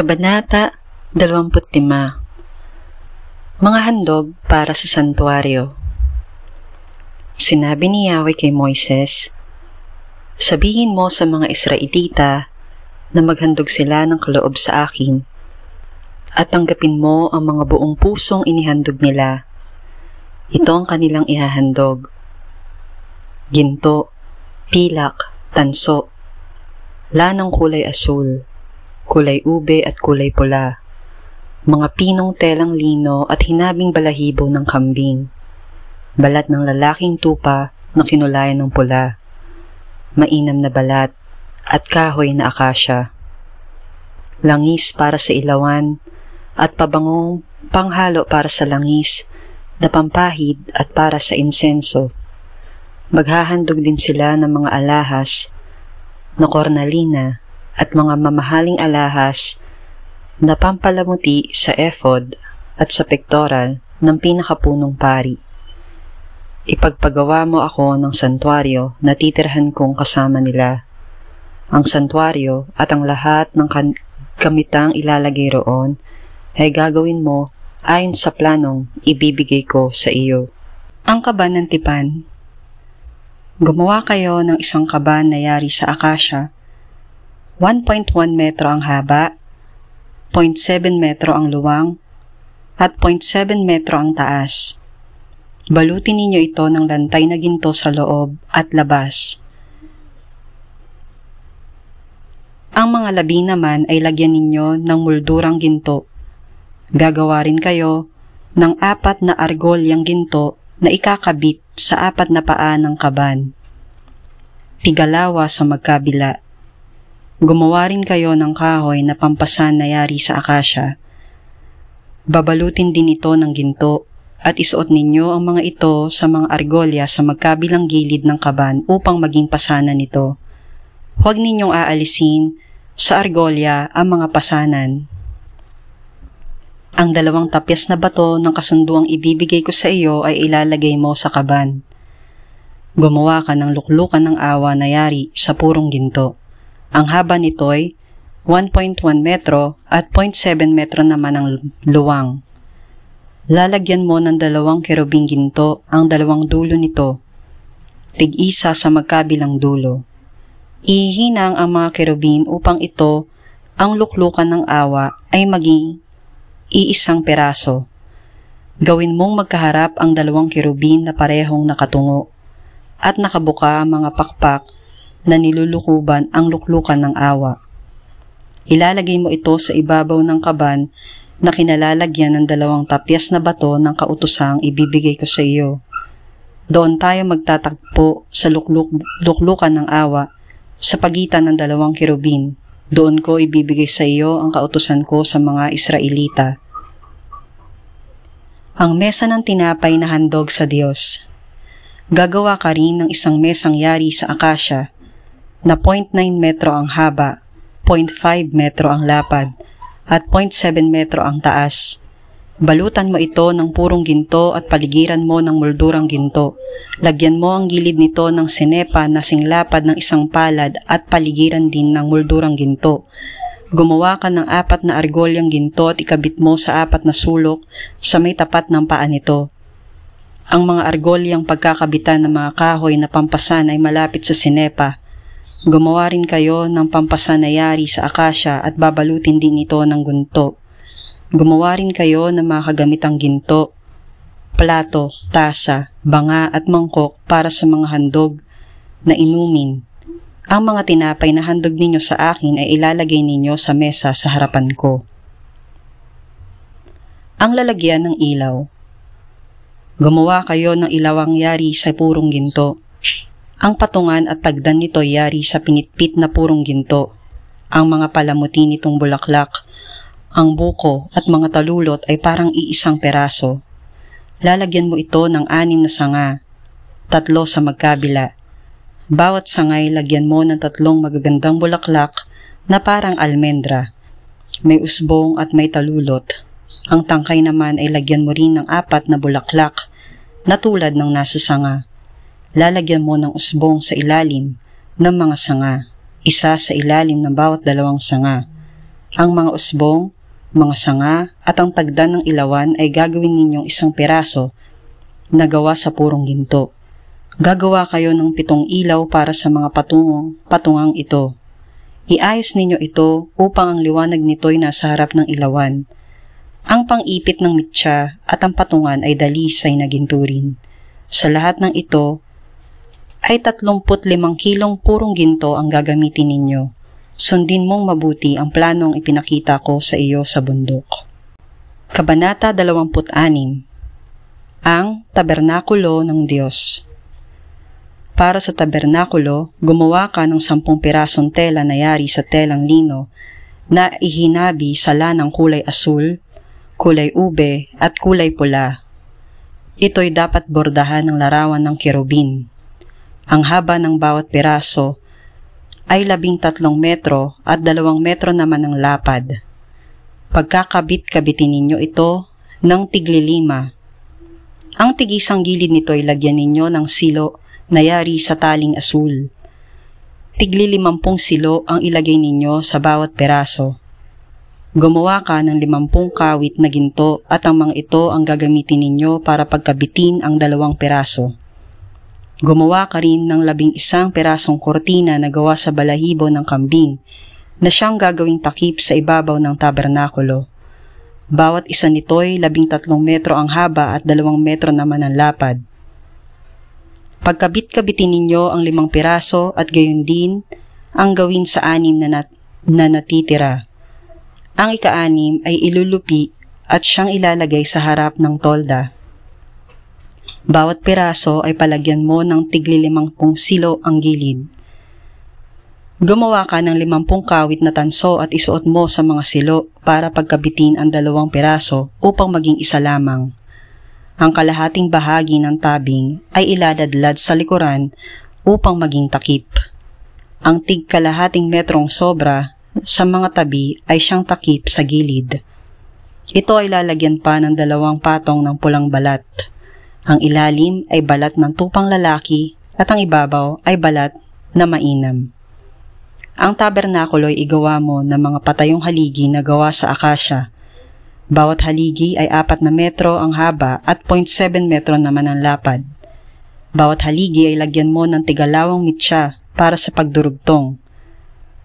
Kabanata 25. Mga handog para sa santuaryo. Sinabi ni Yahweh kay Moises, "Sabihin mo sa mga Israelita na maghandog sila ng kaloob sa akin, at tanggapin mo ang mga buong pusong inihandog nila. Ito ang kanilang ihahandog: ginto, pilak, tanso, lanang kulay asul, kulay ube at kulay pula, mga pinong telang lino at hinabing balahibo ng kambing, balat ng lalaking tupa na kinulayan ng pula, mainam na balat at kahoy na akasya, langis para sa ilawan at pabangong panghalo para sa langis na pampahid at para sa insenso. Maghahandog din sila ng mga alahas na kornalina at mga mamahaling alahas na pampalamuti sa ephod at sa pektoral ng pinakapunong pari. Ipagpagawa mo ako ng santuaryo na titirhan kong kasama nila. Ang santuaryo at ang lahat ng kamitang ilalagay roon ay gagawin mo ayon sa planong ibibigay ko sa iyo." Ang kaban ng tipan. Gumawa kayo ng isang kaban na yari sa akasya. 1.1 metro ang haba, 0.7 metro ang luwang, at 0.7 metro ang taas. Balutin ninyo ito ng lantay na ginto sa loob at labas. Ang mga labi naman ay lagyan ninyo ng muldurang ginto. Gagawa rin kayo ng 4 na argolyang ginto na ikakabit sa 4 na paa ng kaban, tigalawa sa magkabila. Gumawa rin kayo ng kahoy na pampasan na yari sa akasya. Babalutin din ito ng ginto at isuot ninyo ang mga ito sa mga argolya sa magkabilang gilid ng kaban upang maging pasanan nito. Huwag ninyong aalisin sa argolya ang mga pasanan. Ang 2 tapyas na bato ng kasunduang ibibigay ko sa iyo ay ilalagay mo sa kaban. Gumawa ka ng luklukan ng awa na yari sa purong ginto. Ang haba nito'y 1.1 metro at 0.7 metro naman ang luwang. Lalagyan mo ng 2 kerubing ginto ang 2 dulo nito, tig-isa sa magkabilang dulo. Ihihinang ang mga kerubin upang ito, ang luklukan ng awa, ay maging iisang peraso. Gawin mong magkaharap ang 2 kerubin na parehong nakatungo, at nakabuka ang mga pakpak na nilulukuban ang luklukan ng awa. Ilalagay mo ito sa ibabaw ng kaban na kinalalagyan ng 2 tapyas na bato ng kautusang ibibigay ko sa iyo. Doon tayo magtatagpo sa luklukan ng awa sa pagitan ng 2 kerubin. Doon ko ibibigay sa iyo ang kautusan ko sa mga Israelita. Ang mesa ng tinapay na handog sa Diyos. Gagawa ka rin ng isang mesang yari sa akasya na 0.9 metro ang haba, 0.5 metro ang lapad, at 0.7 metro ang taas. Balutan mo ito ng purong ginto at paligiran mo ng muldurang ginto. Lagyan mo ang gilid nito ng sinepa na singlapad ng isang palad at paligiran din ng muldurang ginto. Gumawa ka ng 4 na argolyang ginto at ikabit mo sa 4 na sulok sa may tapat ng paa nito. Ang mga argolyang pagkakabitan ng mga kahoy na pampasan ay malapit sa sinepa. Gumawa rin kayo ng pampasan na yari sa akasya at babalutin din ito ng gunto. Gumawa rin kayo ng mga kagamitang ginto, plato, tasa, banga at mangkok para sa mga handog na inumin. Ang mga tinapay na handog ninyo sa akin ay ilalagay ninyo sa mesa sa harapan ko. Ang lalagyan ng ilaw. Gumawa kayo ng ilawang yari sa purong ginto. Ang patungan at tagdan nito yari sa pinitpit na purong ginto. Ang mga palamuti nitong bulaklak, ang buko at mga talulot ay parang iisang peraso. Lalagyan mo ito ng 6 na sanga, 3 sa magkabila. Bawat sangay lagyan mo ng 3 magagandang bulaklak na parang almendra. May usbong at may talulot. Ang tangkay naman ay lagyan mo rin ng 4 na bulaklak na tulad ng nasa sanga. Lalagyan mo ng usbong sa ilalim ng mga sanga, isa sa ilalim ng bawat 2 sanga. Ang mga usbong, mga sanga at ang tagdan ng ilawan ay gagawin ninyong isang piraso na gawa sa purong ginto. Gagawa kayo ng 7 ilaw para sa mga patungang ito. Iayos ninyo ito upang ang liwanag nito'y nasa harap ng ilawan. Ang pang-ipit ng mitya at ang patungan ay dalisay na ginto rin. Sa lahat ng ito ay 35 kilong purong ginto ang gagamitin ninyo. Sundin mong mabuti ang planong ipinakita ko sa iyo sa bundok. Kabanata 26. Ang Tabernakulo ng Diyos. Para sa tabernakulo, gumawa ka ng 10 pirasong tela na yari sa telang lino na ihinabi sa lanang kulay asul, kulay ube at kulay pula. Ito'y dapat bordahan ng larawan ng kerubin. Ang haba ng bawat piraso ay 13 metro at 2 metro naman ang lapad. Pagkakabit-kabitin ninyo ito ng tigli-5. Ang tigisang gilid nito ay lagyan ninyo ng silo na yari sa taling asul. Tigli-50 silo ang ilagay ninyo sa bawat peraso. Gumawa ka ng 50 kawit na ginto at ang mga ito ang gagamitin ninyo para pagkabitin ang 2 peraso. Gumawa ka rin ng 11 perasong kortina na gawa sa balahibo ng kambing na siyang gagawing takip sa ibabaw ng tabernakulo. Bawat isa nito'y 13 metro ang haba at 2 metro naman ang lapad. Pagkabit-kabitin ninyo ang 5 piraso at gayon din ang gawin sa 6 na natitira. Ang ika-6 ay ilulupi at siyang ilalagay sa harap ng tolda. Bawat piraso ay palagyan mo ng tigli-50 silo ang gilid. Gumawa ka ng 50 kawit na tanso at isuot mo sa mga silo para pagkabitin ang 2 piraso upang maging isa lamang. Ang kalahating bahagi ng tabing ay iladadlad sa likuran upang maging takip. Ang tig-kalahating metrong sobra sa mga tabi ay siyang takip sa gilid. Ito ay lalagyan pa ng 2 patong ng pulang balat. Ang ilalim ay balat ng tupang lalaki at ang ibabaw ay balat na mainam. Ang tabernakulo ay igawa mo ng mga patayong haligi na gawa sa akasya. Bawat haligi ay 4 na metro ang haba at 0.7 metro naman ang lapad. Bawat haligi ay lagyan mo ng tigalawang mitya para sa pagdurugtong.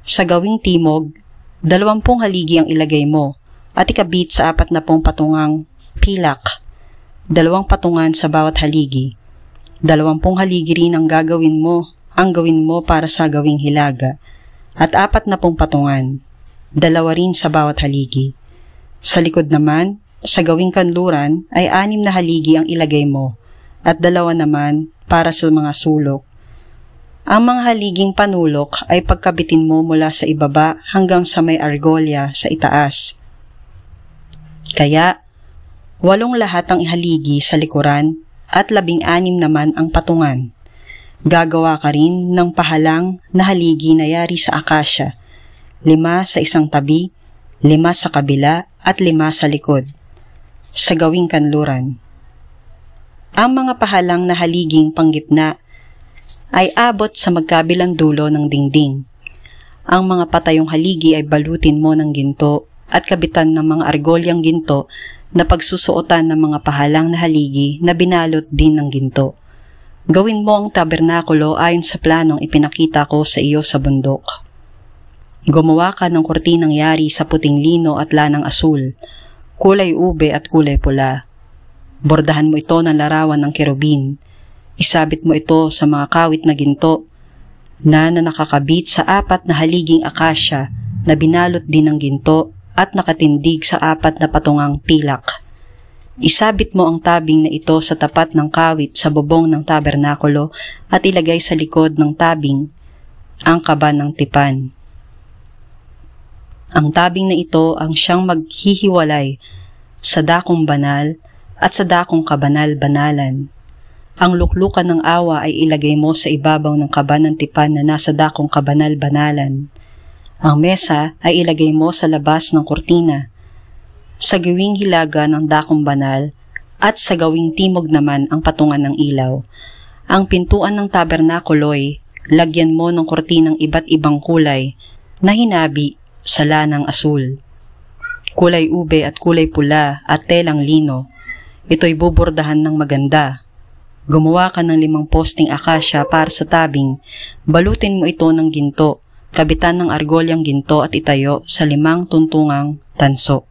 Sa gawing timog, 20 haligi ang ilagay mo at ikabit sa 40 patungang pilak. 2 patungan sa bawat haligi. 20 haligi rin ang gawin mo para sa gawing hilaga at 40 patungan. 2 rin sa bawat haligi. Sa likod naman, sa gawing kanluran ay 6 na haligi ang ilagay mo at 2 naman para sa mga sulok. Ang mga haliging panulok ay pagkabitin mo mula sa ibaba hanggang sa may argolya sa itaas. Kaya, 8 lahat ang ihaligi sa likuran at 16 naman ang patungan. Gagawa ka rin ng pahalang na haligi na yari sa akasya, 5 sa isang tabi, 5 sa kabila at 5 sa likod, sa gawing kanluran. Ang mga pahalang na haliging panggitna ay abot sa magkabilang dulo ng dingding. Ang mga patayong haligi ay balutin mo ng ginto at kabitan ng mga argolyang ginto na pagsusuotan ng mga pahalang na haligi na binalot din ng ginto. Gawin mo ang tabernakulo ayon sa planong ipinakita ko sa iyo sa bundok. Gumawa ka ng kurtinang yari sa puting lino at lanang asul, kulay ube at kulay pula. Bordahan mo ito ng larawan ng kerubin. Isabit mo ito sa mga kawit na ginto na nakakabit sa 4 na haliging akasya na binalot din ng ginto at nakatindig sa 4 na patungang pilak. Isabit mo ang tabing na ito sa tapat ng kawit sa bubong ng tabernakulo at ilagay sa likod ng tabing ang kaban ng tipan. Ang tabing na ito ang siyang maghihiwalay sa dakong banal at sa dakong kabanal-banalan. Ang luklukan ng awa ay ilagay mo sa ibabaw ng kaban ng tipan na nasa dakong kabanal-banalan. Ang mesa ay ilagay mo sa labas ng kurtina, sa gawing hilaga ng dakong banal at sa gawing timog naman ang patungan ng ilaw. Ang pintuan ng tabernakulo'y lagyan mo ng kurtinang iba't ibang kulay na hinabi sa lanang asul. Kulay ube at kulay pula at telang lino. Ito'y bubordahan ng maganda. Gumawa ka ng 5 posting akasya para sa tabing. Balutin mo ito ng ginto, kabitan ng argolyang ginto at itayo sa 5 tuntungang tanso.